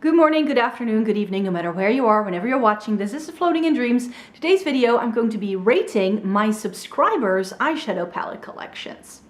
Good morning, good afternoon, good evening, no matter where you are, whenever you're watching this. This is Floating in Dreams. Today's video, I'm going to be rating my subscribers' eyeshadow palette collections.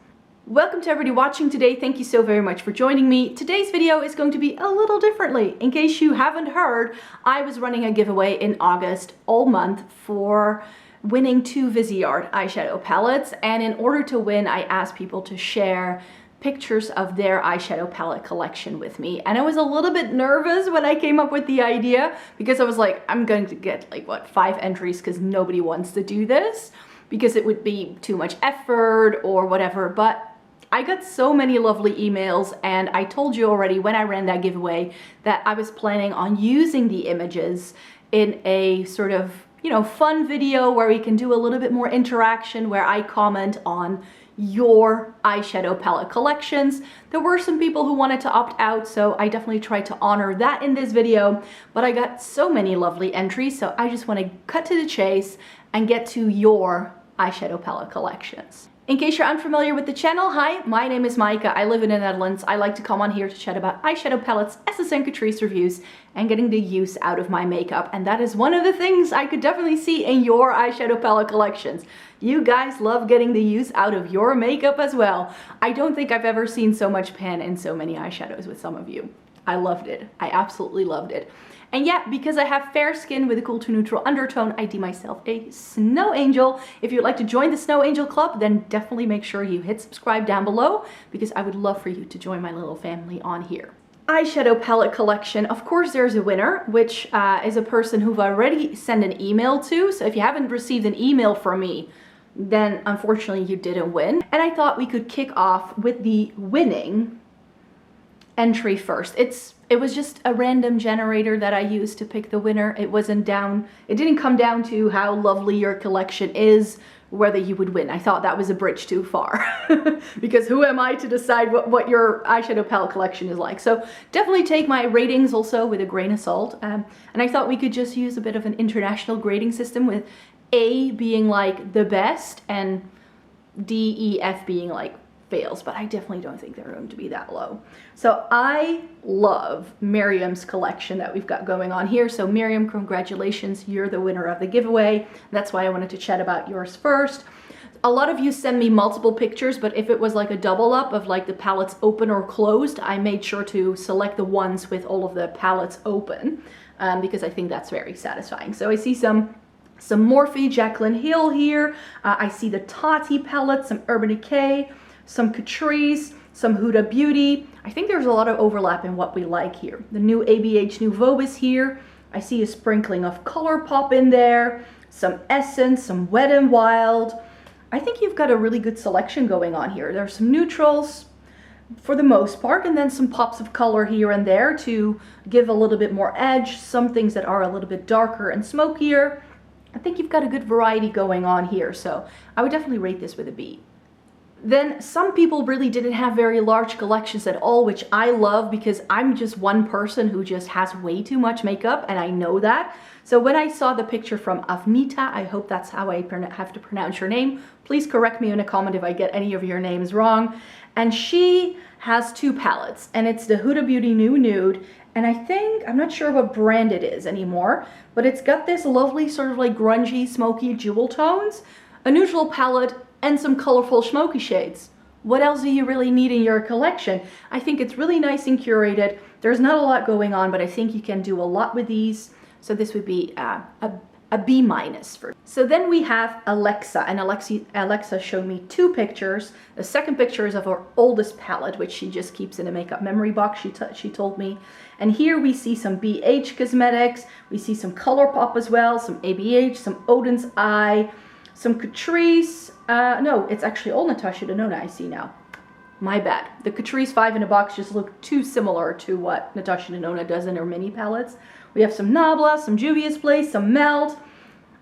Welcome to everybody watching today. Thank you so very much for joining me. Today's video is going to be a little differently. In case you haven't heard, I was running a giveaway in August all month for winning 2 Viseart eyeshadow palettes. And in order to win, I asked people to share pictures of their eyeshadow palette collection with me, and I was a little bit nervous when I came up with the idea because I was like, I'm going to get like what, 5 entries because nobody wants to do this because it would be too much effort or whatever. But I got so many lovely emails, and I told you already when I ran that giveaway that I was planning on using the images in a sort of, fun video where we can do a little bit more interaction, where I comment on your eyeshadow palette collections. There were some people who wanted to opt out, so I definitely tried to honor that in this video, but I got so many lovely entries, so I just want to cut to the chase and get to your eyeshadow palette collections. In case you're unfamiliar with the channel, hi, my name is Maaike. I live in the Netherlands. I like to come on here to chat about eyeshadow palettes, essence and Catrice reviews, and getting the use out of my makeup. And that is one of the things I could definitely see in your eyeshadow palette collections. You guys love getting the use out of your makeup as well. I don't think I've ever seen so much pan and so many eyeshadows with some of you. I loved it. I absolutely loved it. And yeah, because I have fair skin with a cool to neutral undertone, I deem myself a snow angel. If you'd like to join the Snow Angel Club, then definitely make sure you hit subscribe down below, because I would love for you to join my little family on here. Eyeshadow palette collection. Of course, there's a winner, which is a person who've already sent an email to. So if you haven't received an email from me, then unfortunately you didn't win. And I thought we could kick off with the winning entry first. It was just a random generator that I used to pick the winner. It didn't come down to how lovely your collection is, whether you would win. I thought that was a bridge too far because who am I to decide what your eyeshadow palette collection is like? So definitely take my ratings also with a grain of salt. And I thought we could just use a bit of an international grading system, with A being like the best and D, E, F being like fails, but I definitely don't think they're going to be that low. So I love Miriam's collection that we've got going on here. So Miriam, congratulations, you're the winner of the giveaway. That's why I wanted to chat about yours first. A lot of you send me multiple pictures, but if it was like a double up of like the palettes open or closed, I made sure to select the ones with all of the palettes open, because I think that's very satisfying. So I see some Morphe Jaclyn Hill here. I see the Tati palette, some Urban Decay, some Catrice, some Huda Beauty. I think there's a lot of overlap in what we like here. The new ABH Nouveau is here. I see a sprinkling of ColourPop in there, some Essence, some Wet n Wild. I think you've got a really good selection going on here. There's some neutrals for the most part, and then some pops of color here and there to give a little bit more edge, some things that are a little bit darker and smokier. I think you've got a good variety going on here, so I would definitely rate this with a B. Then some people really didn't have very large collections at all, which I love because I'm just one person who just has way too much makeup, and I know that. So when I saw the picture from Avnita, I hope that's how I have to pronounce your name. Please correct me in a comment if I get any of your names wrong. And she has 2 palettes, and it's the Huda Beauty New Nude, and I'm not sure what brand it is anymore, but it's got this lovely sort of like grungy, smoky jewel tones, a neutral palette, and some colorful smoky shades. What else do you really need in your collection? I think it's really nice and curated. There's not a lot going on, but I think you can do a lot with these. So this would be a B- for. So then we have Alexa, and Alexa showed me 2 pictures. The second picture is of her oldest palette, which she just keeps in a makeup memory box, she told me. And here we see some BH Cosmetics, we see some ColourPop as well, some ABH, some Odin's Eye, some Catrice. No, it's actually all Natasha Denona I see now. My bad. The Catrice 5 in a box just look too similar to what Natasha Denona does in her mini palettes. We have some Nabla, some Juvia's Place, some Melt.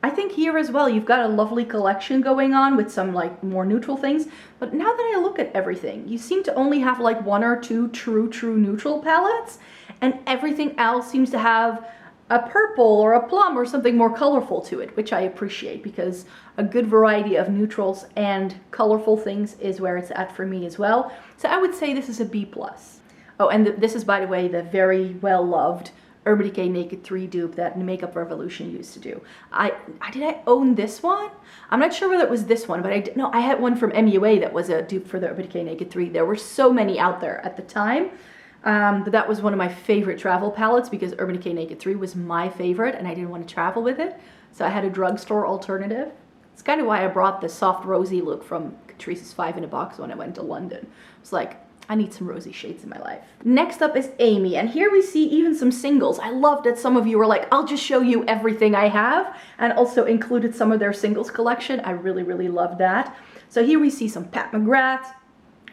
I think here as well you've got a lovely collection going on with some like more neutral things. But now that I look at everything, you seem to only have like 1 or 2 true neutral palettes, and everything else seems to have a purple or a plum or something more colorful to it, which I appreciate, because a good variety of neutrals and colorful things is where it's at for me as well. So I would say this is a B+. Oh, and this is, by the way, the very well-loved Urban Decay Naked 3 dupe that Makeup Revolution used to do. Did I own this one? I'm not sure whether it was this one, but I had one from MUA that was a dupe for the Urban Decay Naked 3. There were so many out there at the time. But that was one of my favorite travel palettes because Urban Decay Naked 3 was my favorite and I didn't want to travel with it. So I had a drugstore alternative. It's kind of why I brought the soft rosy look from Catrice's 5 in a Box when I went to London. It's like, I need some rosy shades in my life. Next up is Amy, and here we see even some singles. I love that some of you were like, I'll just show you everything I have, and also included some of their singles collection. I really, really love that. So here we see some Pat McGrath,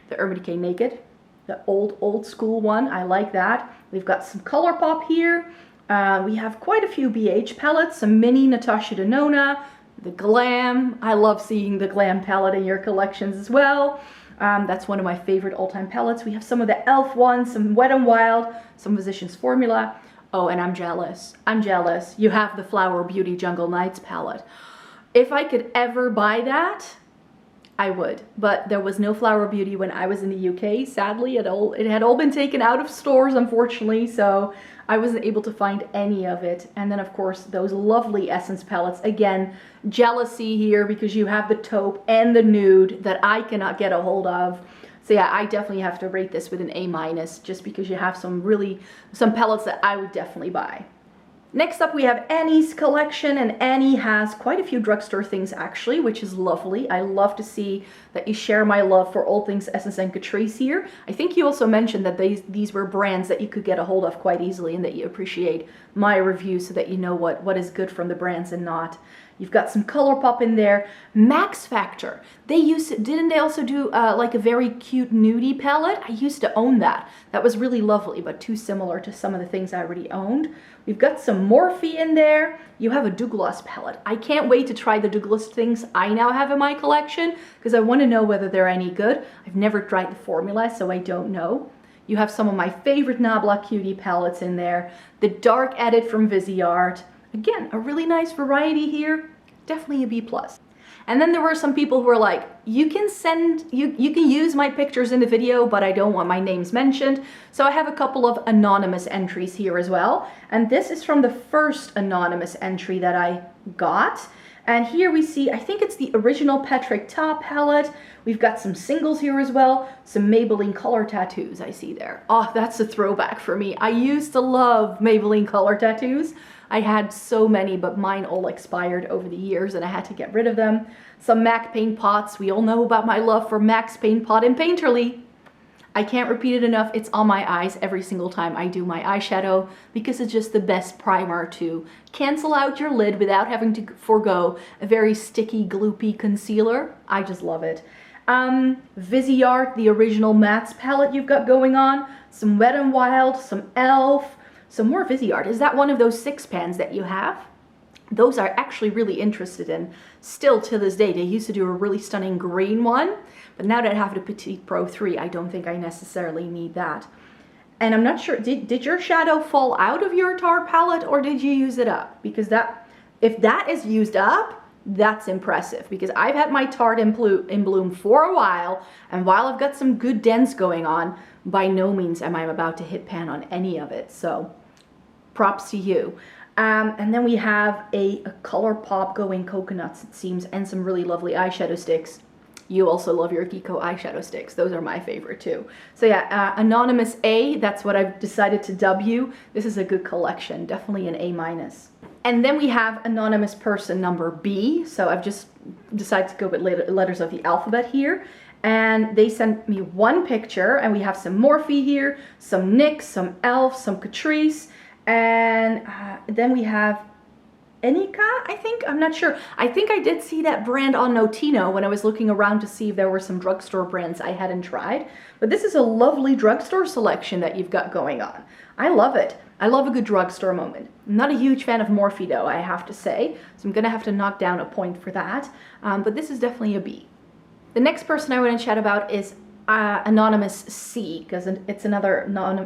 the Urban Decay Naked, the old school one. I like that. We've got some ColourPop here. We have quite a few BH palettes, some mini Natasha Denona, the Glam. I love seeing the Glam palette in your collections as well. That's one of my favorite all-time palettes. We have some of the e.l.f. ones, some Wet n Wild, some Physicians Formula. Oh, and I'm jealous. I'm jealous. You have the Flower Beauty Jungle Nights palette. If I could ever buy that, I would. But there was no Flower Beauty when I was in the UK. Sadly, it had all been taken out of stores, unfortunately, so I wasn't able to find any of it. And then, of course, those lovely Essence palettes. Again, jealousy here because you have the taupe and the nude that I cannot get a hold of. So yeah, I definitely have to rate this with an A- just because you have some palettes that I would definitely buy. Next up we have Annie's collection, and Annie has quite a few drugstore things actually, which is lovely. I love to see that you share my love for all things Essence and Catrice here. I think you also mentioned that these were brands that you could get a hold of quite easily and that you appreciate my review so that you know what is good from the brands and not. You've got some ColourPop in there. Max Factor. Didn't they also do like a very cute nudie palette? I used to own that. That was really lovely, but too similar to some of the things I already owned. We've got some Morphe in there. You have a Douglas palette. I can't wait to try the Douglas things I now have in my collection because I want to know whether they're any good. I've never tried the formula, so I don't know. You have some of my favorite Nabla Cutie palettes in there. The Dark Edit from Viseart. Again, a really nice variety here. Definitely a B+. And then there were some people who were like, you can use my pictures in the video, but I don't want my names mentioned. So I have a couple of anonymous entries here as well. And this is from the first anonymous entry that I got. And here we see, I think it's the original Patrick Ta palette. We've got some singles here as well. Some Maybelline color tattoos I see there. Oh, that's a throwback for me. I used to love Maybelline color tattoos. I had so many, but mine all expired over the years and I had to get rid of them. Some MAC paint pots. We all know about my love for MAC's paint pot in Painterly. I can't repeat it enough. It's on my eyes every single time I do my eyeshadow because it's just the best primer to cancel out your lid without having to forego a very sticky, gloopy concealer. I just love it. Viseart, the original mattes palette you've got going on. Some Wet n Wild, some e.l.f. Some more Viseart. Is that one of those 6 pans that you have? Those are actually really interested in. Still to this day, they used to do a really stunning green one, but now that I have the Petite Pro 3, I don't think I necessarily need that. And I'm not sure, did your shadow fall out of your Tarte palette or did you use it up? Because if that is used up, that's impressive because I've had my Tarte in Bloom for a while, and while I've got some good dents going on, by no means am I about to hit pan on any of it. So props to you. And then we have a ColourPop going coconuts, it seems, and some really lovely eyeshadow sticks. You also love your Kiko eyeshadow sticks. Those are my favorite too. So yeah, Anonymous A, that's what I've decided to W. This is a good collection, definitely an A-. And then we have Anonymous Person number B. So I've just decided to go with letters of the alphabet here. And they sent me one picture, and we have some Morphe here, some NYX, some e.l.f., some Catrice, and then we have Enika, I think? I'm not sure. I think I did see that brand on Notino when I was looking around to see if there were some drugstore brands I hadn't tried. But this is a lovely drugstore selection that you've got going on. I love it. I love a good drugstore moment. I'm not a huge fan of Morphe though, I have to say. So I'm going to have to knock down a point for that. But this is definitely a B. The next person I want to chat about is Anonymous C, because it's another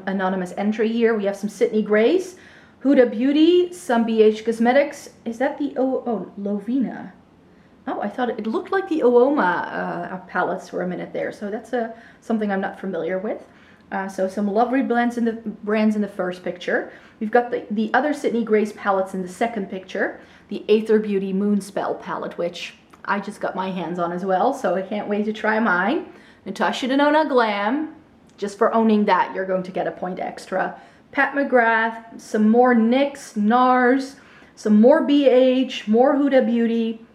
anonymous entry here. We have some Sydney Grace, Huda Beauty, some BH Cosmetics. Is that the Lovina? Oh, I thought it looked like the Uoma palettes for a minute there. So that's something I'm not familiar with. So some lovely brands in the first picture. We've got the other Sydney Grace palettes in the second picture. The Aether Beauty Moonspell palette, which I just got my hands on as well, so I can't wait to try mine. Natasha Denona Glam. Just for owning that, you're going to get a point extra. Pat McGrath, some more NYX, NARS, some more BH, more Huda Beauty,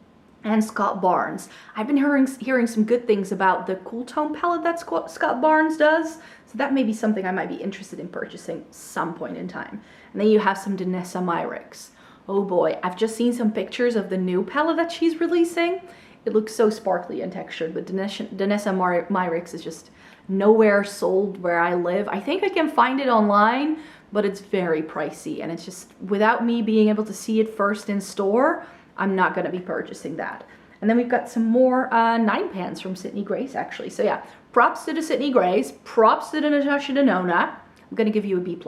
and Scott Barnes. I've been hearing some good things about the Cool Tone palette that Scott Barnes does, so that may be something I might be interested in purchasing some point in time. And then you have some Danessa Myricks. Oh boy, I've just seen some pictures of the new palette that she's releasing. It looks so sparkly and textured, but Danessa Myricks is just nowhere sold where I live. I think I can find it online, but it's very pricey, and it's just, without me being able to see it first in store, I'm not going to be purchasing that. And then we've got some more 9 pans from Sydney Grace, actually. So yeah, props to the Sydney Grace, props to the Natasha Denona. I'm going to give you a B+.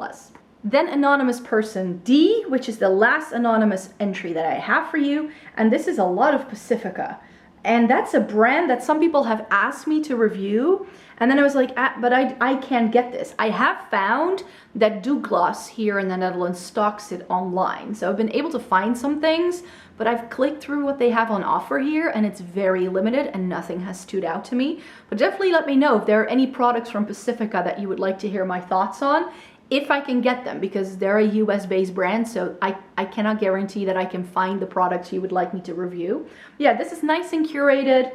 Then Anonymous Person D, which is the last anonymous entry that I have for you. And this is a lot of Pacifica. And that's a brand that some people have asked me to review. And then I was like, but I can't get this. I have found that Douglas here in the Netherlands stocks it online. So I've been able to find some things, but I've clicked through what they have on offer here, and it's very limited and nothing has stood out to me. But definitely let me know if there are any products from Pacifica that you would like to hear my thoughts on, if I can get them, because they're a US-based brand, so I cannot guarantee that I can find the products you would like me to review. Yeah, this is nice and curated,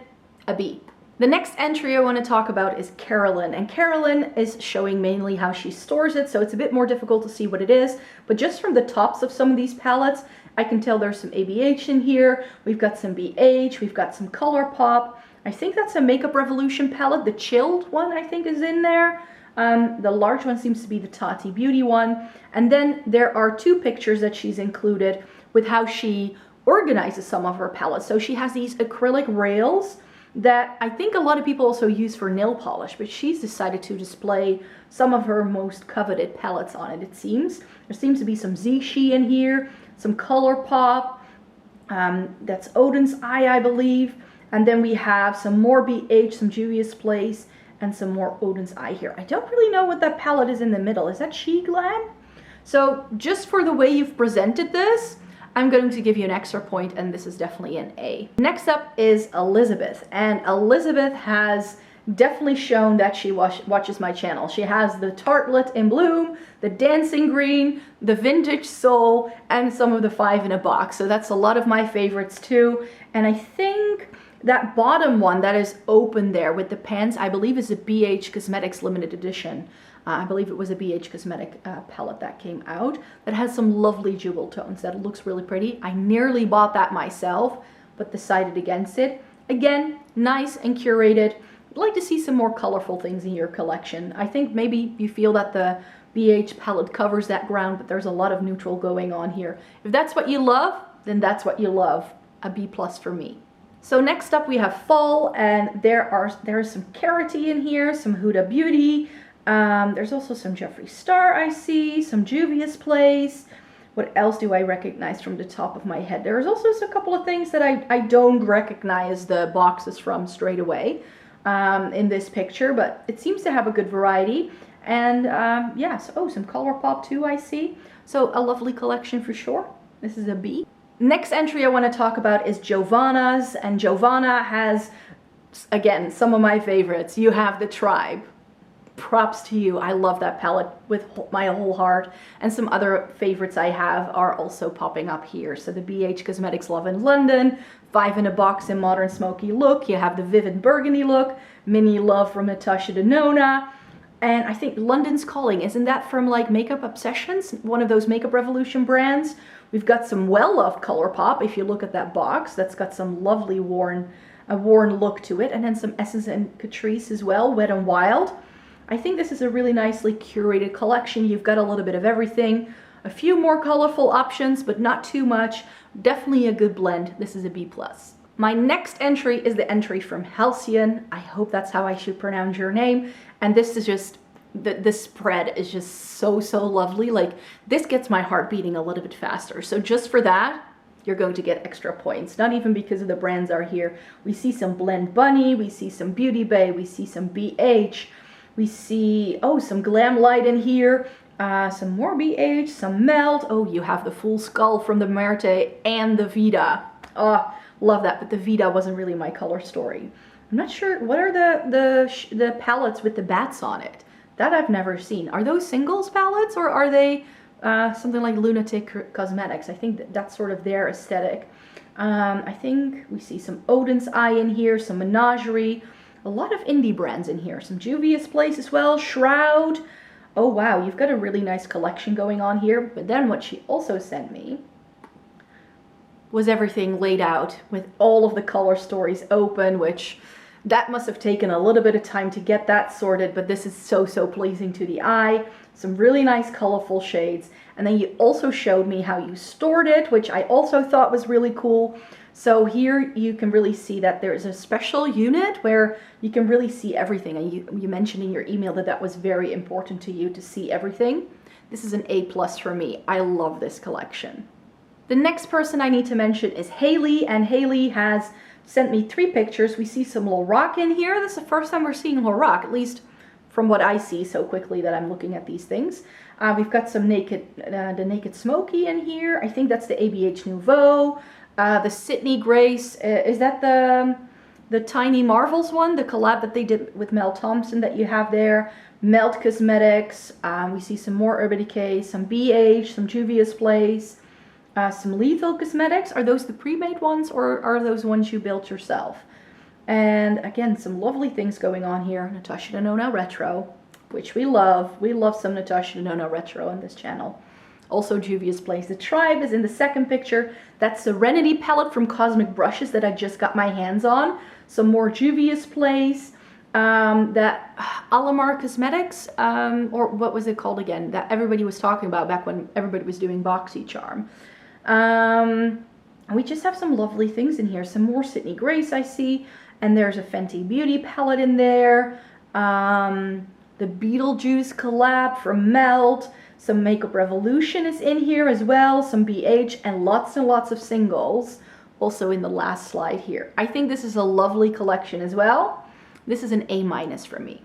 a B. The next entry I want to talk about is Carolyn, and Carolyn is showing mainly how she stores it, so it's a bit more difficult to see what it is, but just from the tops of some of these palettes, I can tell there's some ABH in here, we've got some BH, we've got some ColourPop, I think that's a Makeup Revolution palette, the chilled one I think is in there. The large one seems to be the Tati Beauty one, and then there are 2 pictures that she's included with how she organizes some of her palettes. So she has these acrylic rails that I think a lot of people also use for nail polish, but she's decided to display some of her most coveted palettes on it, it seems. There seems to be some Zixi in here, some ColourPop, that's Odin's Eye, I believe, and then we have some more BH, some Juvia's Place, and some more Odin's Eye here. I don't really know what that palette is in the middle. Is that She Glam? So just for the way you've presented this, I'm going to give you an extra point, and this is definitely an A. Next up is Elizabeth, and Elizabeth has definitely shown that she watches my channel. She has the Tartlet in Bloom, the Dancing Green, the Vintage Soul, and some of the 5 in a box. So that's a lot of my favorites too. And I think that bottom one that is open there with the pants, I believe is a BH Cosmetics limited edition. I believe it was a BH Cosmetic palette that came out that has some lovely jewel tones that looks really pretty. I nearly bought that myself, but decided against it. Again, nice and curated. I'd like to see some more colorful things in your collection. I think maybe you feel that the BH palette covers that ground, but there's a lot of neutral going on here. If that's what you love, then that's what you love. A B+ for me. So next up we have Fall, and there's some Carity in here, some Huda Beauty. There's also some Jeffree Star I see, some Juvia's Place. What else do I recognize from the top of my head? There's also a couple of things that I don't recognize the boxes from straight away in this picture, but it seems to have a good variety. And yeah, so, some ColourPop too I see. So a lovely collection for sure. This is a B. Next entry I want to talk about is Giovanna's, and Giovanna has, again, some of my favorites. You have the Tribe. Props to you. I love that palette with my whole heart. And some other favorites I have are also popping up here. So the BH Cosmetics Love in London, 5 in a Box in Modern Smoky look. You have the Vivid Burgundy look, Mini Love from Natasha Denona. And I think London's Calling, isn't that from like Makeup Obsessions? One of those Makeup Revolution brands. We've got some well-loved ColourPop. If you look at that box, that's got some lovely worn look to it. And then some Essence and Catrice as well, Wet n Wild. I think this is a really nicely curated collection. You've got a little bit of everything. A few more colorful options, but not too much. Definitely a good blend. This is a B+. My next entry is the entry from Halcyon. I hope that's how I should pronounce your name. And this is just, the spread is just so lovely. Like, this gets my heart beating a little bit faster. So just for that, you're going to get extra points. Not even because of the brands are here. We see some Blend Bunny, we see some Beauty Bay, we see some BH. We see, oh, some Glam Light in here. Some more BH, some Melt. Oh, you have the full skull from the Merte and the Vita. Oh, love that, but the Vita wasn't really my color story. I'm not sure, what are the palettes with the bats on it? That I've never seen. Are those singles palettes, or are they something like Lunatic Cosmetics? I think that's sort of their aesthetic. I think we see some Odin's Eye in here, some Menagerie, a lot of indie brands in here, some Juvia's Place as well, Shroud. Oh wow, you've got a really nice collection going on here. But then what she also sent me was everything laid out with all of the color stories open, which that must have taken a little bit of time to get that sorted, but this is so pleasing to the eye. Some really nice colorful shades. And then you also showed me how you stored it, which I also thought was really cool. So here you can really see that there's a special unit where you can really see everything. And you mentioned in your email that that was very important to you to see everything. This is an A+ for me. I love this collection. The next person I need to mention is Haley, and Haley has sent me 3 pictures. We see some Lorac in here. This is the first time we're seeing Lorac, at least from what I see so quickly that I'm looking at these things. We've got some the Naked Smoky in here. I think that's the ABH Nouveau. The Sydney Grace, is that the Tiny Marvels one? The collab that they did with Mel Thompson that you have there. Melt Cosmetics. We see some more Urban Decay, some BH, some Juvia's Place. Some Lethal Cosmetics. Are those the pre-made ones, or are those ones you built yourself? And again, some lovely things going on here. Natasha Denona Retro, which we love. We love some Natasha Denona Retro on this channel. Also Juvia's Place. The Tribe is in the second picture. That Serenity palette from Cosmic Brushes that I just got my hands on. Some more Juvia's Place. That Alamar Cosmetics, or what was it called again? That everybody was talking about back when everybody was doing BoxyCharm. And we just have some lovely things in here. Some more Sydney Grace I see. And there's a Fenty Beauty palette in there. The Beetlejuice collab from Melt. Some Makeup Revolution is in here as well. Some BH and lots of singles. Also in the last slide here. I think this is a lovely collection as well. This is an A- for me.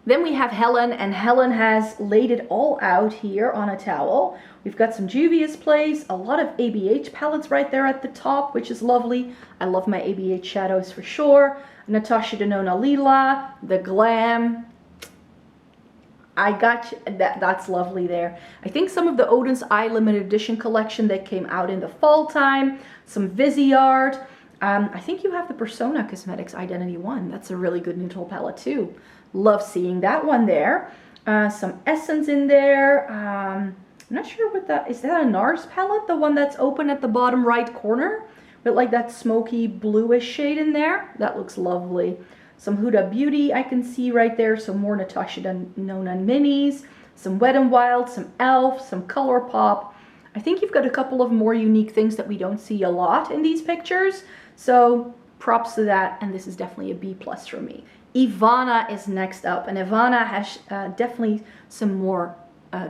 Then we have Helen, and Helen has laid it all out here on a towel. We've got some Juvia's Place, a lot of ABH palettes right there at the top, which is lovely. I love my ABH shadows for sure. Natasha Denona Lila, the Glam. I got you. That's lovely there. I think some of the Odin's Eye limited edition collection that came out in the fall time. Some Viseart. I think you have the Persona Cosmetics Identity 1. That's a really good neutral palette too. Love seeing that one there. Some Essence in there. I'm not sure what that is. That a NARS palette? The one that's open at the bottom right corner? With like that smoky bluish shade in there. That looks lovely. Some Huda Beauty I can see right there. Some more Natasha Denona minis. Some Wet n Wild. Some e.l.f. Some ColourPop. I think you've got a couple of more unique things that we don't see a lot in these pictures. So props to that, and this is definitely a B+ for me. Ivana is next up, and Ivana has definitely some more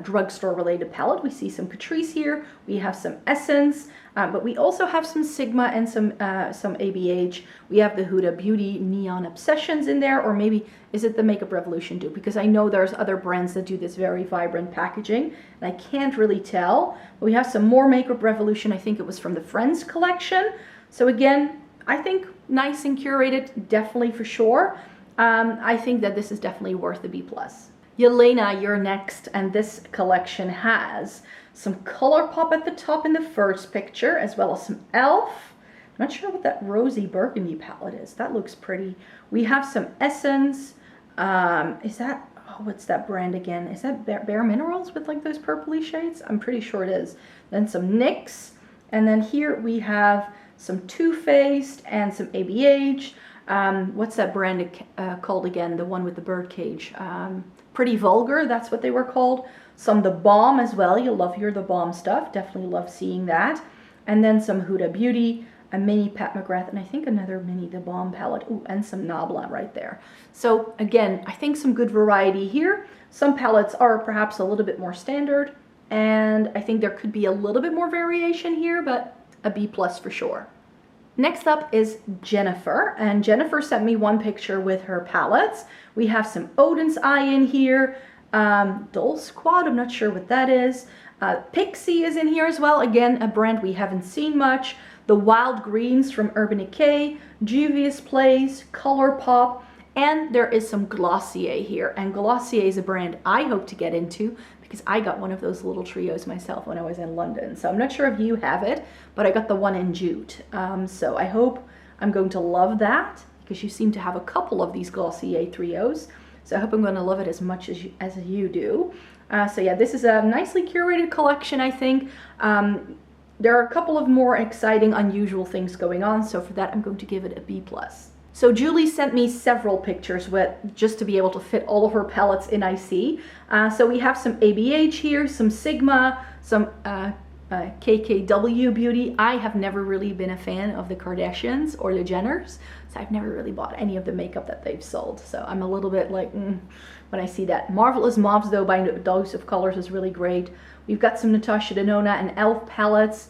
drugstore related palette. We see some Catrice here, we have some Essence, but we also have some Sigma and some ABH. We have the Huda Beauty Neon Obsessions in there, or maybe is it the Makeup Revolution dupe? Because I know there's other brands that do this very vibrant packaging, and I can't really tell. But we have some more Makeup Revolution. I think it was from the Friends collection. So again, I think nice and curated, definitely for sure. I think that this is definitely worth the B+. Yelena, you're next, and this collection has some ColourPop at the top in the first picture, as well as some e.l.f. I'm not sure what that Rosy Burgundy palette is. That looks pretty. We have some Essence. Is that, oh, what's that brand again? Is that Bare Minerals with like those purpley shades? I'm pretty sure it is. Then some NYX, and then here we have some Too Faced and some ABH. What's that brand called again? The one with the birdcage. Pretty Vulgar, that's what they were called. Some The Balm as well. You'll love your The Balm stuff. Definitely love seeing that. And then some Huda Beauty, a mini Pat McGrath, and I think another mini The Balm palette. Ooh, and some Nabla right there. So again, I think some good variety here. Some palettes are perhaps a little bit more standard, and I think there could be a little bit more variation here, but a B+ for sure. Next up is Jennifer, and Jennifer sent me one picture with her palettes. We have some Odin's Eye in here, Doll Squad, I'm not sure what that is. Pixie is in here as well, again a brand we haven't seen much. The Wild Greens from Urban Decay, Juvia's Place, ColourPop, and there is some Glossier here. And Glossier is a brand I hope to get into because I got one of those little trios myself when I was in London. So I'm not sure if you have it, but I got the one in jute. So I hope I'm going to love that because you seem to have a couple of these Glossier trios. So I hope I'm going to love it as much as you do. So yeah, this is a nicely curated collection, I think. There are a couple of more exciting, unusual things going on. So for that, I'm going to give it a B+. So Julie sent me several pictures just to be able to fit all of her palettes in IC. So we have some ABH here, some Sigma, some KKW Beauty. I have never really been a fan of the Kardashians or the Jenners, so I've never really bought any of the makeup that they've sold. So I'm a little bit like, when I see that. Marvelous Mobs though by Dose of Colors is really great. We've got some Natasha Denona and e.l.f. palettes.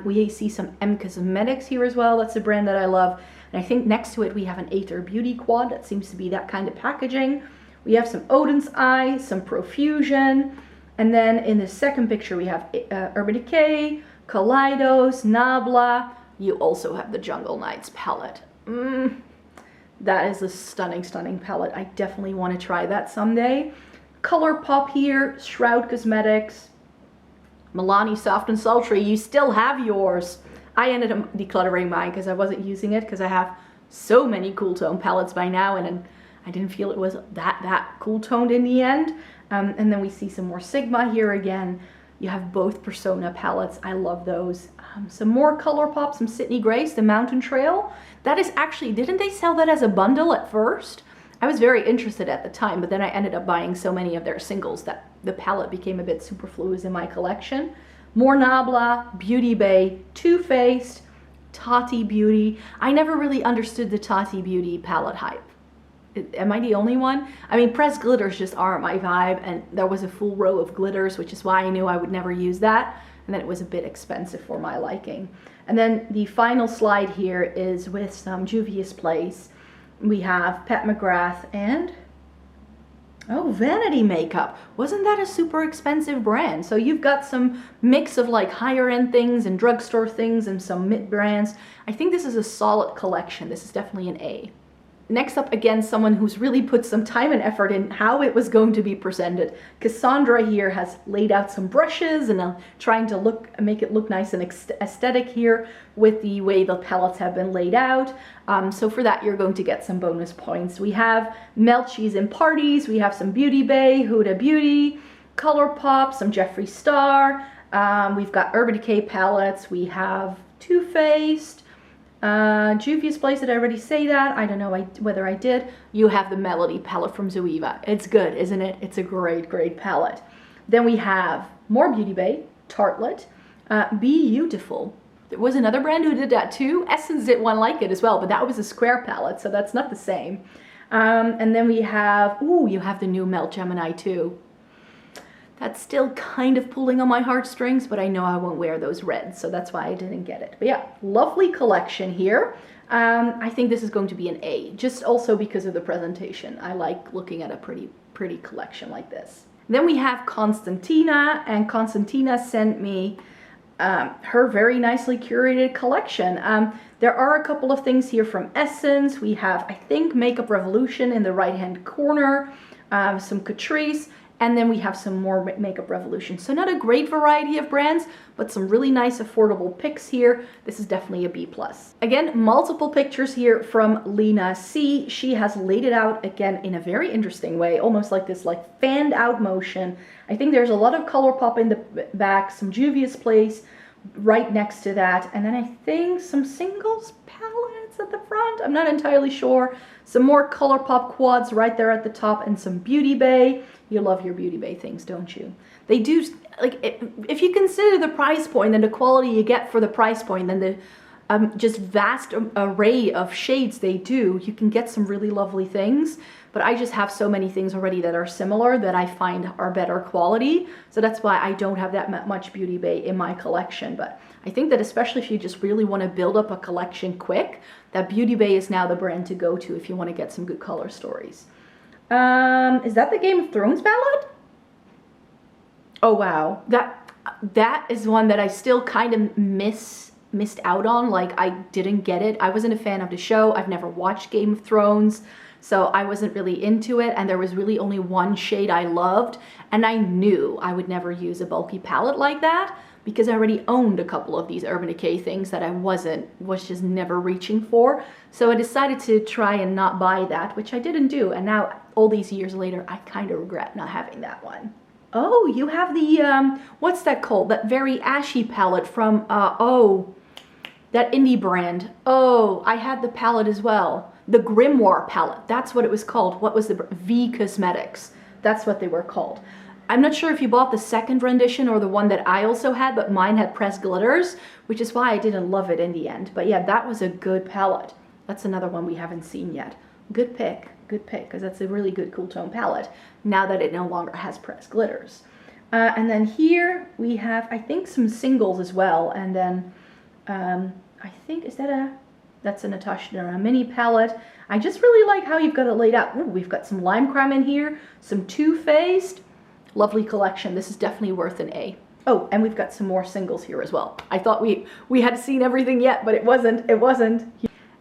We see some M Cosmetics here as well. That's a brand that I love. And I think next to it we have an Aether Beauty quad. That seems to be that kind of packaging. We have some Odin's Eye, some Profusion. And then in the second picture we have Urban Decay, Kaleidos, Nabla. You also have the Jungle Nights palette. That is a stunning, stunning palette. I definitely want to try that someday. ColourPop here, Shroud Cosmetics, Milani Soft and Sultry. You still have yours. I ended up decluttering mine because I wasn't using it because I have so many cool tone palettes by now, and I didn't feel it was that cool toned in the end. And then we see some more Sigma here again. You have both Persona palettes. I love those. Some more ColourPop, some Sydney Grace, the Mountain Trail. That is actually, didn't they sell that as a bundle at first? I was very interested at the time, but then I ended up buying so many of their singles that the palette became a bit superfluous in my collection. More Nabla, Beauty Bay, Too Faced, Tati Beauty. I never really understood the Tati Beauty palette hype. Am I the only one? I mean, pressed glitters just aren't my vibe, and there was a full row of glitters, which is why I knew I would never use that, and then it was a bit expensive for my liking. And then the final slide here is with some Juvia's Place. We have Pat McGrath and, oh, Vanity Makeup. Wasn't that a super expensive brand? So you've got some mix of like higher end things and drugstore things and some mid brands. I think this is a solid collection. This is definitely an A. Next up, again, someone who's really put some time and effort in how it was going to be presented. Cassandra here has laid out some brushes and trying to make it look nice and aesthetic here with the way the palettes have been laid out. So for that, you're going to get some bonus points. We have Melt Cheese and Parties. We have some Beauty Bay, Huda Beauty, ColourPop, some Jeffree Star. We've got Urban Decay palettes. We have Too Faced. Juvia's Place, did I already say that? I don't know whether I did. You have the Melody palette from Zoeva. It's good, isn't it? It's a great, great palette. Then we have more Beauty Bay, Tartlet, Beautiful. There was another brand who did that too. Essence did one like it as well, but that was a square palette, so that's not the same. And then we have, ooh, you have the new Melt Gemini too. That's still kind of pulling on my heartstrings, but I know I won't wear those reds, so that's why I didn't get it. But yeah, lovely collection here. I think this is going to be an A, just also because of the presentation. I like looking at a pretty collection like this. Then we have Constantina, and Constantina sent me her very nicely curated collection. There are a couple of things here from Essence. We have, I think, Makeup Revolution in the right-hand corner, some Catrice, and then we have some more Makeup Revolution. So not a great variety of brands, but some really nice affordable picks here. This is definitely a B+. Again, multiple pictures here from Lena C. She has laid it out again in a very interesting way, almost like this like fanned out motion. I think there's a lot of ColourPop in the back, some Juvia's Place right next to that, and then I think some singles palettes at the front. I'm not entirely sure. Some more ColourPop quads right there at the top, and some Beauty Bay. You love your Beauty Bay things, don't you? They do, like, if you consider the price point and the quality you get for the price point, then just vast array of shades they do. You can get some really lovely things, but I just have so many things already that are similar that I find are better quality. So that's why I don't have that much Beauty Bay in my collection. But I think that especially if you just really want to build up a collection quick, that Beauty Bay is now the brand to go to if you want to get some good color stories. Is that the Game of Thrones palette? Oh wow, that is one that I still kind of missed out on. Like, I didn't get it. I wasn't a fan of the show. I've never watched Game of Thrones, so I wasn't really into it, and there was really only one shade I loved, and I knew I would never use a bulky palette like that because I already owned a couple of these Urban Decay things that I was just never reaching for. So I decided to try and not buy that, which I didn't do, and now all these years later I kind of regret not having that one. Oh, you have the what's that called, that very ashy palette from oh, that indie brand. Oh, I had the palette as well. The Grimoire palette, that's what it was called. What was the V Cosmetics? That's what they were called. I'm not sure if you bought the second rendition or the one that I also had, but mine had pressed glitters, which is why I didn't love it in the end. But yeah, that was a good palette. That's another one we haven't seen yet. Good pick, because that's a really good cool tone palette now that it no longer has pressed glitters. And then here we have, I think, some singles as well. And then I think, that's a Natasha Denona mini palette. I just really like how you've got it laid out. Ooh, we've got some Lime Crime in here, some Too Faced. Lovely collection. This is definitely worth an A. Oh, and we've got some more singles here as well. I thought we had seen everything yet, but it wasn't.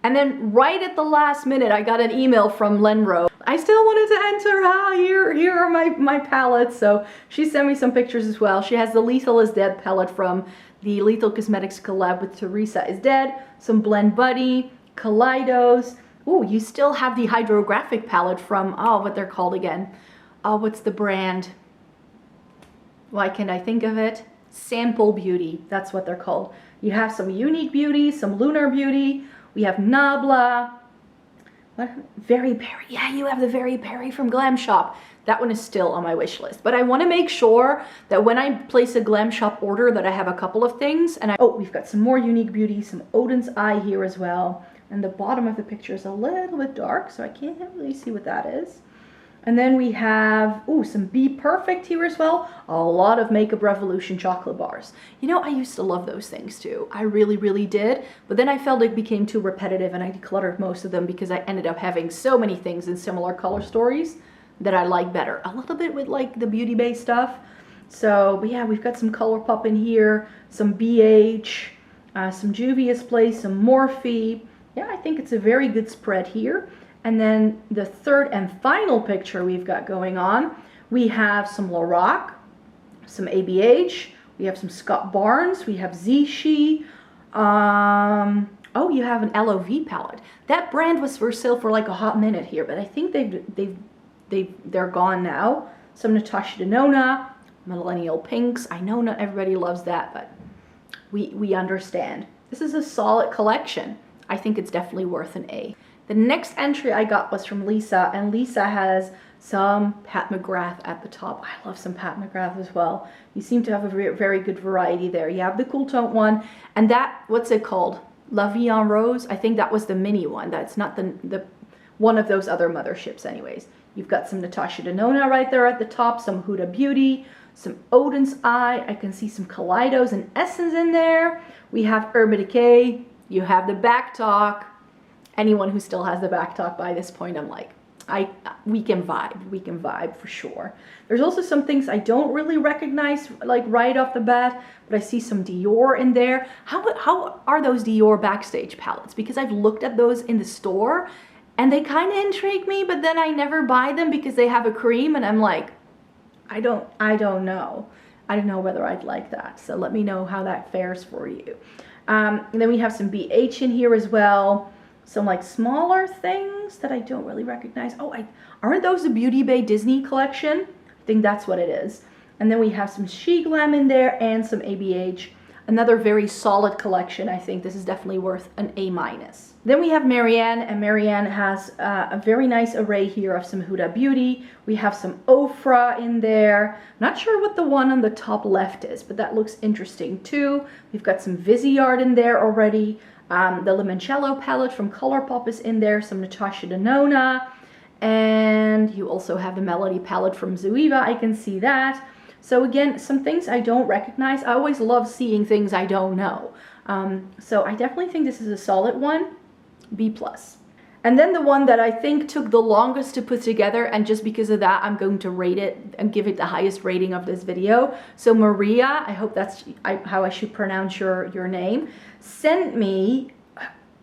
And then right at the last minute, I got an email from Lenro. I still wanted to enter. Here are my palettes. So she sent me some pictures as well. She has the Lethal is Dead palette from the Lethal Cosmetics collab with Teresa is Dead. Some Blend Buddy, Kaleidos. Ooh, you still have the Hydrographic palette from, oh, what they're called again. Oh, what's the brand? Why can't I think of it? Sample Beauty, that's what they're called. You have some Unique Beauty, some Lunar Beauty. We have Nabla. What? Very Berry. Yeah, you have the Very Berry from Glam Shop. That one is still on my wish list. But I want to make sure that when I place a Glam Shop order that I have a couple of things. And oh, we've got some more Unique Beauty, some Odin's Eye here as well. And the bottom of the picture is a little bit dark, so I can't really see what that is. And then we have, ooh, some Be Perfect here as well. A lot of Makeup Revolution chocolate bars. You know, I used to love those things too. I really, really did. But then I felt it became too repetitive and I decluttered most of them because I ended up having so many things in similar color stories that I like better. A little bit with like the Beauty Bay stuff. So, but yeah, we've got some ColourPop in here, some BH, some Juvia's Place, some Morphe. Yeah, I think it's a very good spread here. And then the third and final picture we've got going on, we have some Lorac, some ABH, we have some Scott Barnes, we have Zishi. Oh, you have an LOV palette. That brand was for sale for like a hot minute here, but I think they're gone now. Some Natasha Denona, Millennial Pinks. I know not everybody loves that, but we understand. This is a solid collection. I think it's definitely worth an A. The next entry I got was from Lisa, and Lisa has some Pat McGrath at the top. I love some Pat McGrath as well. You seem to have a very good variety there. You have the Cool Tone one, and that, what's it called? La Vie en Rose? I think that was the mini one. That's not the one of those other motherships anyways. You've got some Natasha Denona right there at the top, some Huda Beauty, some Odin's Eye. I can see some Kaleidos and Essence in there. We have Urban Decay. You have the Back Talk. Anyone who still has the Back Talk by this point, I'm like, we can vibe for sure. There's also some things I don't really recognize like right off the bat, but I see some Dior in there. How are those Dior Backstage palettes? Because I've looked at those in the store and they kind of intrigue me, but then I never buy them because they have a cream and I'm like, I don't know. I don't know whether I'd like that. So let me know how that fares for you. And then we have some BH in here as well. Some like smaller things that I don't really recognize. Oh, aren't those the Beauty Bay Disney collection? I think that's what it is. And then we have some She Glam in there and some ABH. Another very solid collection. I think this is definitely worth an A-. Then we have Marianne, and Marianne has a very nice array here of some Huda Beauty. We have some Ofra in there. Not sure what the one on the top left is, but that looks interesting too. We've got some Viseart in there already. The Limoncello palette from Colourpop is in there, some Natasha Denona, and you also have the Melody palette from Zoeva, I can see that. So again, some things I don't recognize. I always love seeing things I don't know. So I definitely think this is a solid one, B+. And then the one that I think took the longest to put together, and just because of that, I'm going to rate it and give it the highest rating of this video. So Maria, I hope that's how I should pronounce your name, sent me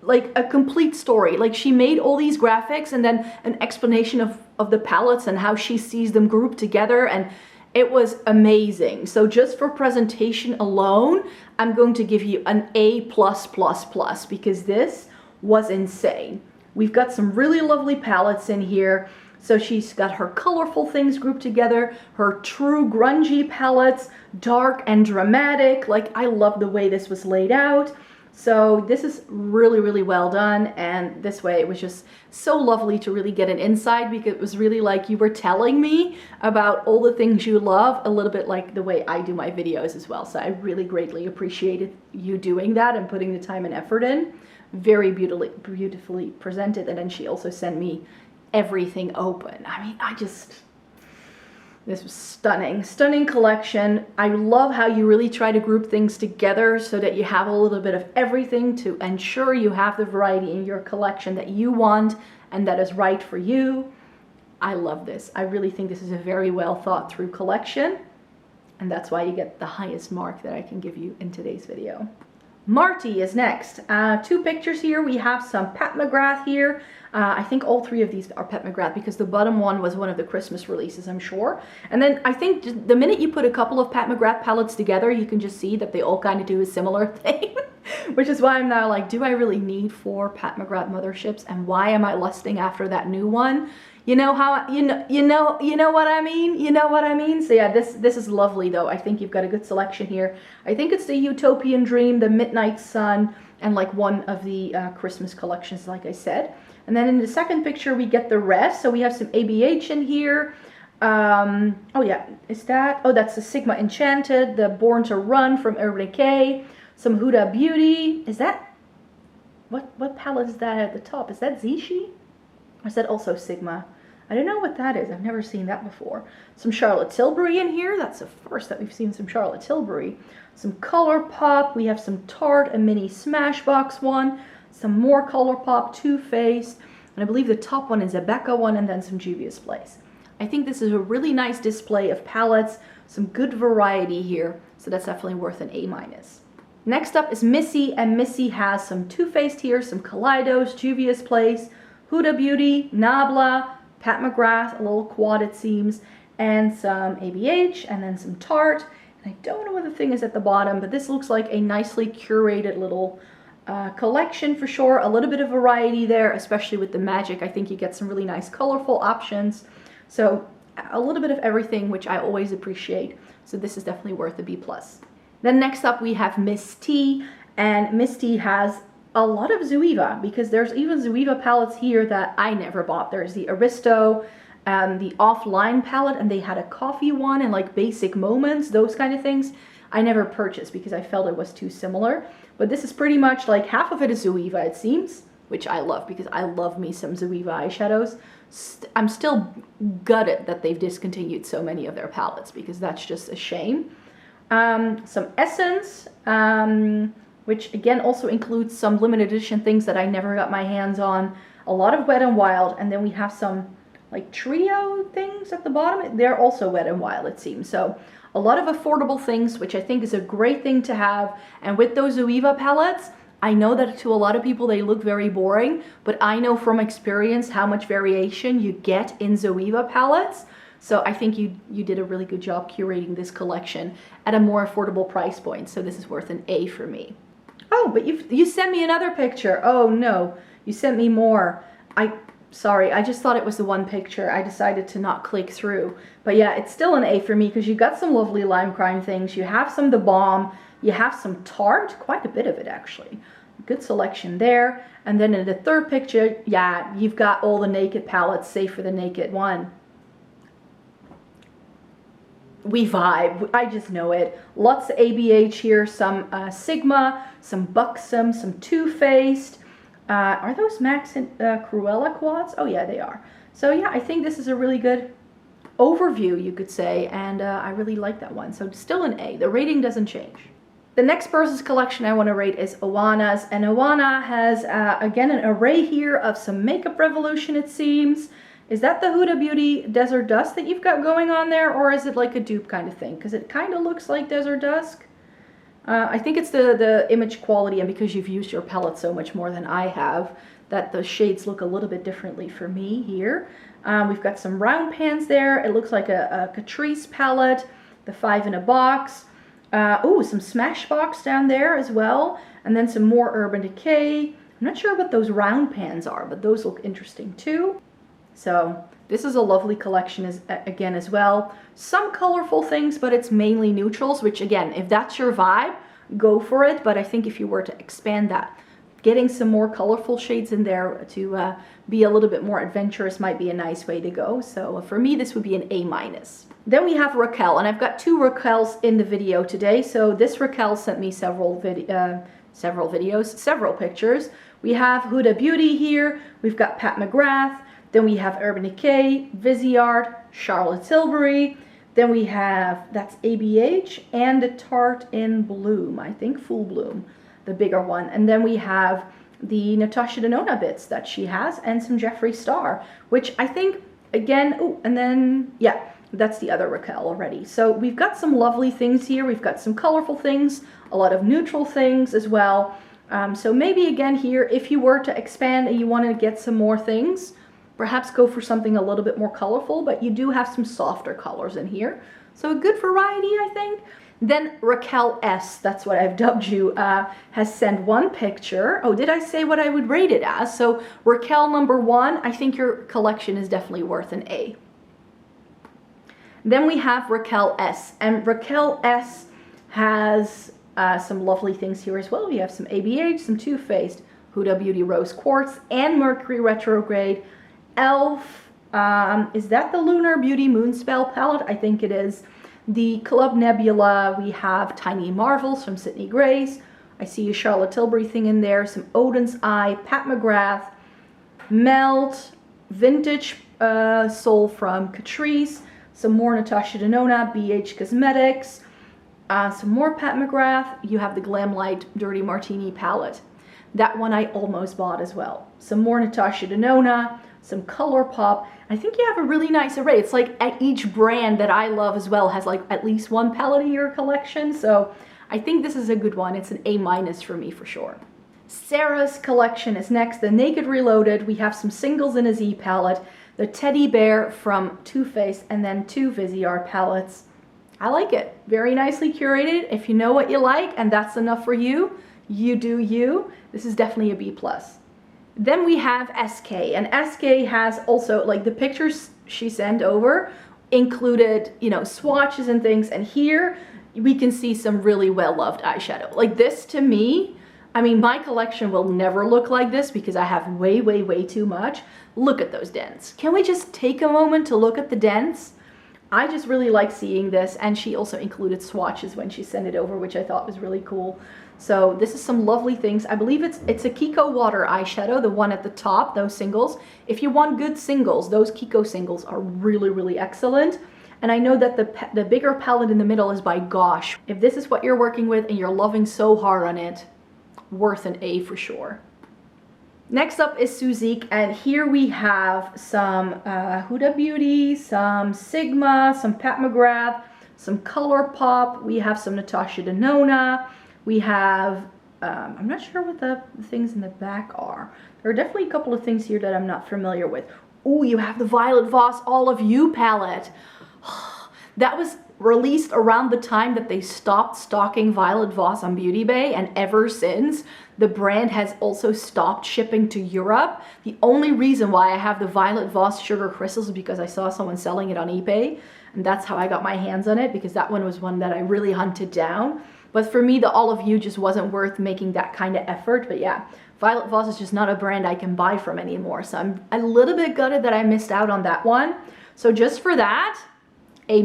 like a complete story. Like, she made all these graphics and then an explanation of the palettes and how she sees them grouped together, and it was amazing. So just for presentation alone, I'm going to give you an A+++, because this was insane. We've got some really lovely palettes in here. So she's got her colorful things grouped together, her true grungy palettes, dark and dramatic. Like, I love the way this was laid out. So this is really, really well done. And this way it was just so lovely to really get an insight, because it was really like you were telling me about all the things you love, a little bit like the way I do my videos as well. So I really greatly appreciated you doing that and putting the time and effort in. Very beautifully presented. And then she also sent me everything open. I mean, this was stunning collection. I love how you really try to group things together so that you have a little bit of everything to ensure you have the variety in your collection that you want and that is right for you. I love this. I really think this is a very well thought through collection, and that's why you get the highest mark that I can give you in today's video. Marty is next. 2 pictures here. We have some Pat McGrath here. I think all 3 of these are Pat McGrath, because the bottom one was one of the Christmas releases, I'm sure. And then I think the minute you put a couple of Pat McGrath palettes together, you can just see that they all kind of do a similar thing. Which is why I'm now like, do I really need 4 Pat McGrath motherships? And why am I lusting after that new one? You know how, you know what I mean? You know what I mean? So yeah, this is lovely though. I think you've got a good selection here. I think it's the Utopian Dream, the Midnight Sun, and like one of the Christmas collections, like I said. And then in the second picture, we get the rest. So we have some ABH in here. Oh yeah, is that? Oh, that's the Sigma Enchanted, the Born to Run from Urban Decay, some Huda Beauty. Is that, what palette is that at the top? Is that Zishi? Or is that also Sigma? I don't know what that is. I've never seen that before. Some Charlotte Tilbury in here. That's the first that we've seen some Charlotte Tilbury. Some Colourpop. We have some Tarte, a mini Smashbox one. Some more Colourpop, Too Faced. And I believe the top one is a Becca one, and then some Juvia's Place. I think this is a really nice display of palettes. Some good variety here. So that's definitely worth an A-. Next up is Missy, and Missy has some Too Faced here, some Kaleidos, Juvia's Place, Huda Beauty, Nabla, Pat McGrath, a little quad it seems, and some ABH, and then some Tarte. And I don't know what the thing is at the bottom, but this looks like a nicely curated little collection for sure. A little bit of variety there, especially with the magic. I think you get some really nice colorful options. So a little bit of everything, which I always appreciate. So this is definitely worth a B+. Then next up we have Miss T, and Miss T has a lot of Zoeva, because there's even Zoeva palettes here that I never bought. There's the Aristo, the Offline palette, and they had a coffee one and like Basic Moments, those kind of things. I never purchased because I felt it was too similar. But this is pretty much like half of it is Zoeva, it seems, which I love because I love me some Zoeva eyeshadows. I'm still gutted that they've discontinued so many of their palettes, because that's just a shame. Some Essence, which again also includes some limited edition things that I never got my hands on. A lot of Wet n Wild, and then we have some like trio things at the bottom. They're also Wet n Wild, it seems. So a lot of affordable things, which I think is a great thing to have. And with those Zoeva palettes, I know that to a lot of people they look very boring, but I know from experience how much variation you get in Zoeva palettes. So I think you did a really good job curating this collection at a more affordable price point. So this is worth an A for me. Oh, but you sent me another picture. Oh no, you sent me more. Sorry, I just thought it was the one picture. I decided to not click through. But yeah, it's still an A for me, because you got some lovely Lime Crime things. You have some The Balm. You have some Tarte, quite a bit of it actually. Good selection there. And then in the third picture, yeah, you've got all the Naked palettes, save for the Naked one. we vibe. I just know it. Lots of ABH here, some Sigma, some Buxom, some Too Faced. Are those Max and Cruella quads? Oh yeah, they are. So yeah, I think this is a really good overview, you could say, and I really like that one. So still an A. The rating doesn't change. The next person's collection I want to rate is Oana's, and Oana has again an array here of some Makeup Revolution, it seems. Is that the Huda Beauty Desert Dusk that you've got going on there, or is it like a dupe kind of thing? Because it kind of looks like Desert Dusk. I think it's the image quality, and because you've used your palette so much more than I have, that the shades look a little bit differently for me here. We've got some round pans there. It looks like a Catrice palette, the 5 in a box. Oh, some Smashbox down there as well. And then some more Urban Decay. I'm not sure what those round pans are, but those look interesting too. So this is a lovely collection again as well. Some colorful things, but it's mainly neutrals, which again, if that's your vibe, go for it. But I think if you were to expand that, getting some more colorful shades in there to be a little bit more adventurous might be a nice way to go. So for me, this would be an A-. Then we have Raquel, and I've got 2 Raquels in the video today. So this Raquel sent me several pictures. We have Huda Beauty here. We've got Pat McGrath. Then we have Urban Decay, Viseart, Charlotte Tilbury. Then we have, that's ABH, and the Tarte in Bloom, I think Full Bloom, the bigger one. And then we have the Natasha Denona bits that she has, and some Jeffree Star, which I think, again, oh, and then, yeah, that's the other Raquel already. So we've got some lovely things here. We've got some colorful things, a lot of neutral things as well. So maybe again here, if you were to expand and you want to get some more things, perhaps go for something a little bit more colorful, but you do have some softer colors in here. So a good variety, I think. Then Raquel S, that's what I've dubbed you, has sent 1 picture. Oh, did I say what I would rate it as? So Raquel number 1, I think your collection is definitely worth an A. Then we have Raquel S, and Raquel S has some lovely things here as well. We have some ABH, some Too Faced, Huda Beauty Rose Quartz, and Mercury Retrograde. Elf, is that the Lunar Beauty Moonspell palette? I think it is. The Club Nebula, we have Tiny Marvels from Sydney Grace. I see a Charlotte Tilbury thing in there, some Odin's Eye, Pat McGrath, Melt, Vintage Soul from Catrice, some more Natasha Denona, BH Cosmetics, some more Pat McGrath. You have the Glam Light Dirty Martini palette. That one I almost bought as well. Some more Natasha Denona, some ColourPop. I think you have a really nice array. It's like at each brand that I love as well has like at least 1 palette in your collection. So I think this is a good one. It's an A- for me for sure. Sarah's collection is next. The Naked Reloaded. We have some singles in a Z palette. The Teddy Bear from Too Faced, and then 2 Viseart palettes. I like it. Very nicely curated. If you know what you like and that's enough for you, you do you. This is definitely a B+. Then we have SK, and SK has also, like, the pictures she sent over included, you know, swatches and things, and here we can see some really well-loved eyeshadow. Like this, to me, I mean, my collection will never look like this because I have way, way, way too much. Look at those dents. Can we just take a moment to look at the dents? I just really like seeing this, and she also included swatches when she sent it over, which I thought was really cool. So this is some lovely things. I believe it's a Kiko Water eyeshadow, the one at the top, those singles. If you want good singles, those Kiko singles are really, really excellent. And I know that the bigger palette in the middle is by Gosh. If this is what you're working with and you're loving so hard on it, worth an A for sure. Next up is Suzik, and here we have some Huda Beauty, some Sigma, some Pat McGrath, some ColourPop. We have some Natasha Denona. We have, I'm not sure what the things in the back are. There are definitely a couple of things here that I'm not familiar with. Oh, you have the Violet Voss All of You palette. That was released around the time that they stopped stocking Violet Voss on Beauty Bay, and ever since, the brand has also stopped shipping to Europe. The only reason why I have the Violet Voss Sugar Crystals is because I saw someone selling it on eBay, and that's how I got my hands on it, because that one was one that I really hunted down. But for me, the All of You just wasn't worth making that kind of effort. But yeah, Violet Voss is just not a brand I can buy from anymore. So I'm a little bit gutted that I missed out on that one. So just for that, A-.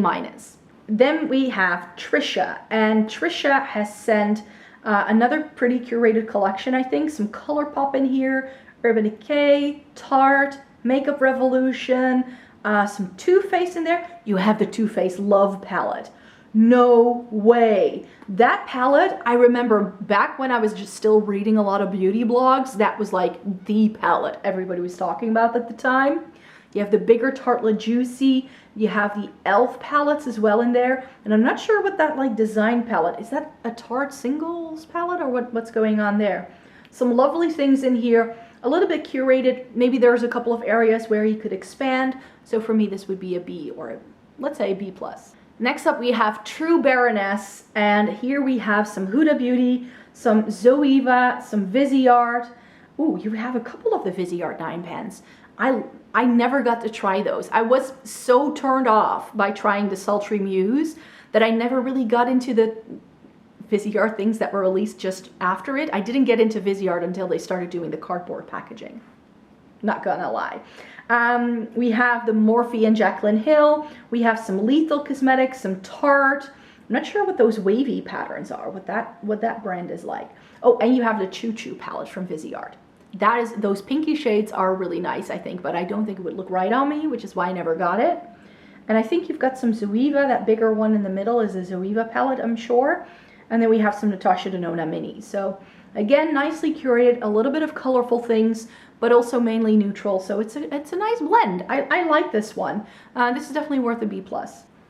Then we have Trisha, and Trisha has sent another pretty curated collection, I think. Some ColourPop in here, Urban Decay, Tarte, Makeup Revolution, some Too Faced in there. You have the Too Faced Love palette. No way. That palette, I remember back when I was just still reading a lot of beauty blogs, that was like the palette everybody was talking about at the time. You have the bigger Tartelette Juicy. You have the e.l.f. palettes as well in there. And I'm not sure what that like design palette, is that a Tarte Singles palette or what's going on there? Some lovely things in here, a little bit curated. Maybe there's a couple of areas where you could expand. So for me, this would be a B, or let's say a B+. Next up, we have True Baroness. And here we have some Huda Beauty, some Zoeva, some Viseart. Ooh, you have a couple of the Viseart 9 pens. I never got to try those. I was so turned off by trying the Sultry Muse that I never really got into the Viseart things that were released just after it. I didn't get into Viseart until they started doing the cardboard packaging. Not gonna lie. We have the Morphe and Jaclyn Hill. We have some Lethal Cosmetics, some Tarte. I'm not sure what those wavy patterns are, what that brand is like. Oh, and you have the Choo Choo palette from Viseart. Those pinky shades are really nice, I think, but I don't think it would look right on me, which is why I never got it. And I think you've got some Zoeva. That bigger one in the middle is a Zoeva palette, I'm sure. And then we have some Natasha Denona minis. So again, nicely curated, a little bit of colorful things, but also mainly neutral. So it's a nice blend. I like this one. This is definitely worth a B+.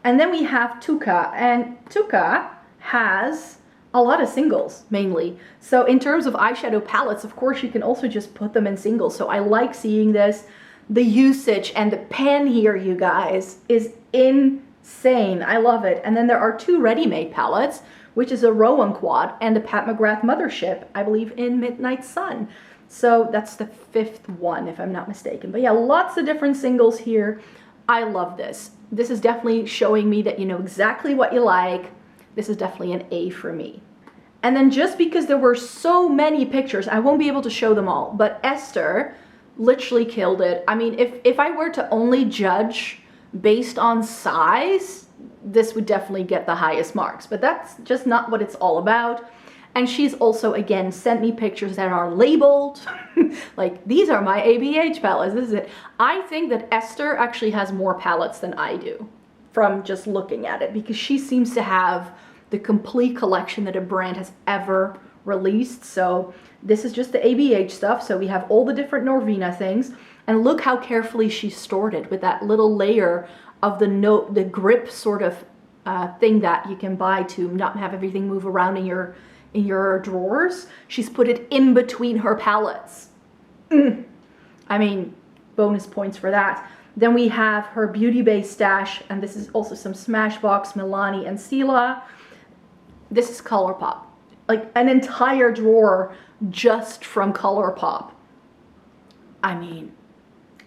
And then we have Tuka, and Tuka has a lot of singles mainly. So in terms of eyeshadow palettes, of course, you can also just put them in singles. So I like seeing this. The usage and the pen here, you guys, is insane. I love it. And then there are 2 ready-made palettes, which is a Rowan Quad and a Pat McGrath Mothership, I believe in Midnight Sun. So that's the 5th one, if I'm not mistaken. But yeah, lots of different singles here. I love this. This is definitely showing me that you know exactly what you like. This is definitely an A for me. And then just because there were so many pictures, I won't be able to show them all, but Esther literally killed it. I mean, if I were to only judge based on size, this would definitely get the highest marks, but that's just not what it's all about. And she's also, again, sent me pictures that are labeled. Like, these are my ABH palettes, this is it. I think that Esther actually has more palettes than I do from just looking at it, because she seems to have the complete collection that a brand has ever released. So this is just the ABH stuff. So we have all the different Norvina things, and look how carefully she stored it with that little layer of the grip sort of thing that you can buy to not have everything move around in your drawers. She's put it in between her palettes. I mean, bonus points for that. Then we have her Beauty Bay stash, and this is also some Smashbox, Milani, and Stila. This is ColourPop. Like an entire drawer just from ColourPop. I mean,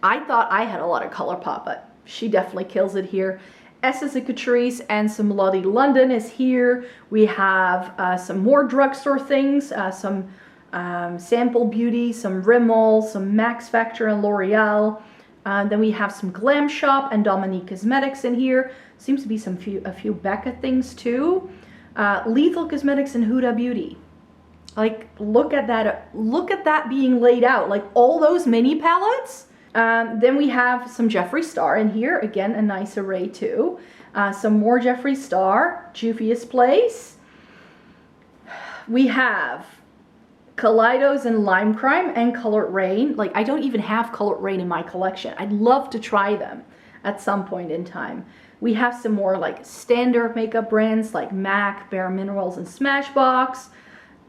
I thought I had a lot of ColourPop, but she definitely kills it here. Essence and Catrice and some Lottie London is here. We have some more drugstore things, some Sample Beauty, some Rimmel, some Max Factor and L'Oreal. Then we have some Glam Shop and Dominique Cosmetics in here. Seems to be a few Becca things too. Lethal Cosmetics and Huda Beauty. Like, look at that being laid out. Like, all those mini palettes. Then we have some Jeffree Star in here. Again, a nice array too. Some more Jeffree Star. Juvia's Place. We have Kaleidos and Lime Crime and Colored Rain. Like, I don't even have Colored Rain in my collection. I'd love to try them at some point in time. We have some more like standard makeup brands like MAC, Bare Minerals, and Smashbox.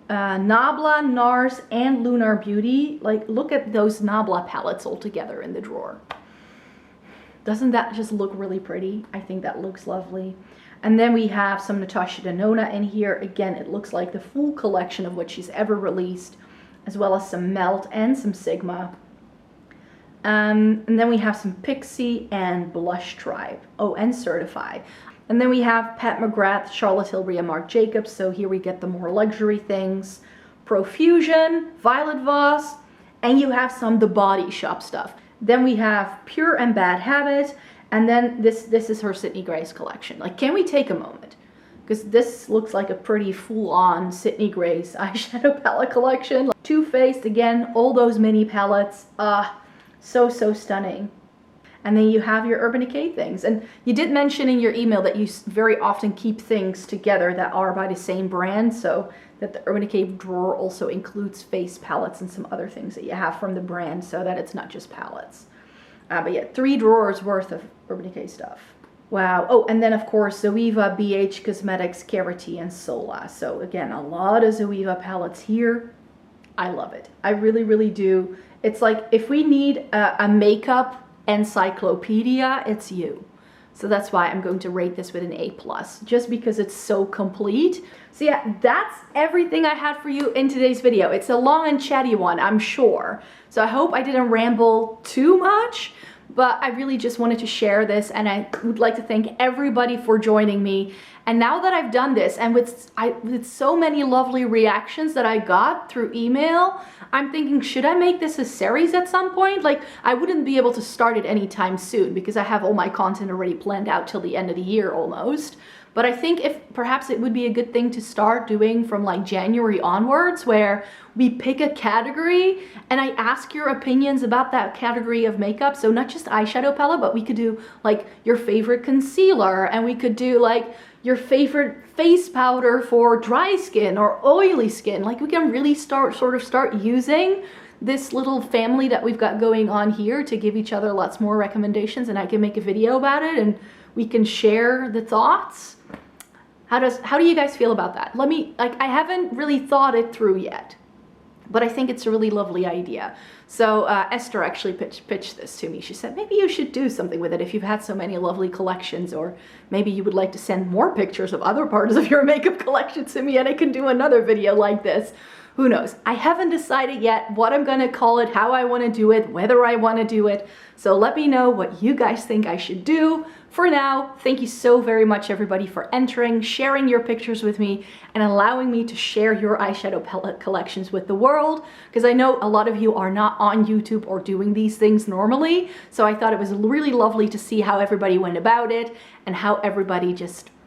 Nabla, NARS, and Lunar Beauty. Like, look at those Nabla palettes all together in the drawer. Doesn't that just look really pretty? I think that looks lovely. And then we have some Natasha Denona in here. Again, it looks like the full collection of what she's ever released, as well as some Melt and some Sigma. And then we have some Pixie and Blush Tribe. Oh, and Certify. And then we have Pat McGrath, Charlotte Tilbury, and Marc Jacobs. So here we get the more luxury things. Profusion, Violet Voss, and you have some The Body Shop stuff. Then we have Pure and Bad Habit, And then this is her Sydney Grace collection. Like, can we take a moment? Because this looks like a pretty full-on Sydney Grace eyeshadow palette collection. Like, Too Faced, again, all those mini palettes. So stunning. And then you have your Urban Decay things. And you did mention in your email that you very often keep things together that are by the same brand, so that the Urban Decay drawer also includes face palettes and some other things that you have from the brand, so that it's not just palettes. But yeah, 3 drawers worth of Urban Decay stuff. Wow. Oh, and then of course Zoeva, BH Cosmetics, Carity, and Sola. So again, a lot of Zoeva palettes here. I love it. I really do. It's like, if we need a makeup encyclopedia, it's you. So that's why I'm going to rate this with an A+, just because it's so complete. So yeah, that's everything I had for you in today's video. It's a long and chatty one, I'm sure. So I hope I didn't ramble too much, but I really just wanted to share this, and I would like to thank everybody for joining me. And now that I've done this, and with so many lovely reactions that I got through email, I'm thinking, should I make this a series at some point? Like, I wouldn't be able to start it anytime soon because I have all my content already planned out till the end of the year almost. But I think perhaps it would be a good thing to start doing from like January onwards, where we pick a category and I ask your opinions about that category of makeup. So not just eyeshadow palette, but we could do like your favorite concealer, and we could do like your favorite face powder for dry skin or oily skin. Like, we can really start using this little family that we've got going on here to give each other lots more recommendations, and I can make a video about it and we can share the thoughts. How do you guys feel about that? I haven't really thought it through yet, but I think it's a really lovely idea. So Esther actually pitched this to me. She said, maybe you should do something with it if you've had so many lovely collections, or maybe you would like to send more pictures of other parts of your makeup collection to me and I can do another video like this. Who knows? I haven't decided yet what I'm gonna call it, how I wanna do it, whether I wanna do it. So let me know what you guys think I should do. For now, thank you so very much everybody for entering, sharing your pictures with me, and allowing me to share your eyeshadow palette collections with the world, because I know a lot of you are not on YouTube or doing these things normally. So I thought it was really lovely to see how everybody went about it and how everybody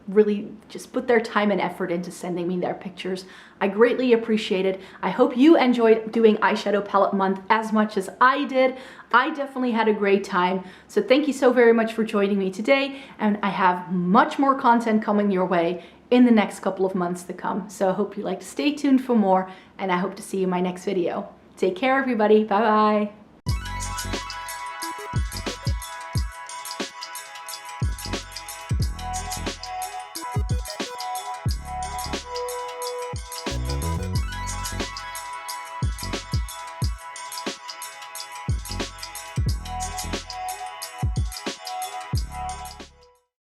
really put their time and effort into sending me their pictures. I greatly appreciate it. I hope you enjoyed doing eyeshadow palette month as much as I did. I definitely had a great time. So thank you so very much for joining me today, and I have much more content coming your way in the next couple of months to come. So I hope you like to stay tuned for more, and I hope to see you in my next video. Take care everybody. Bye bye.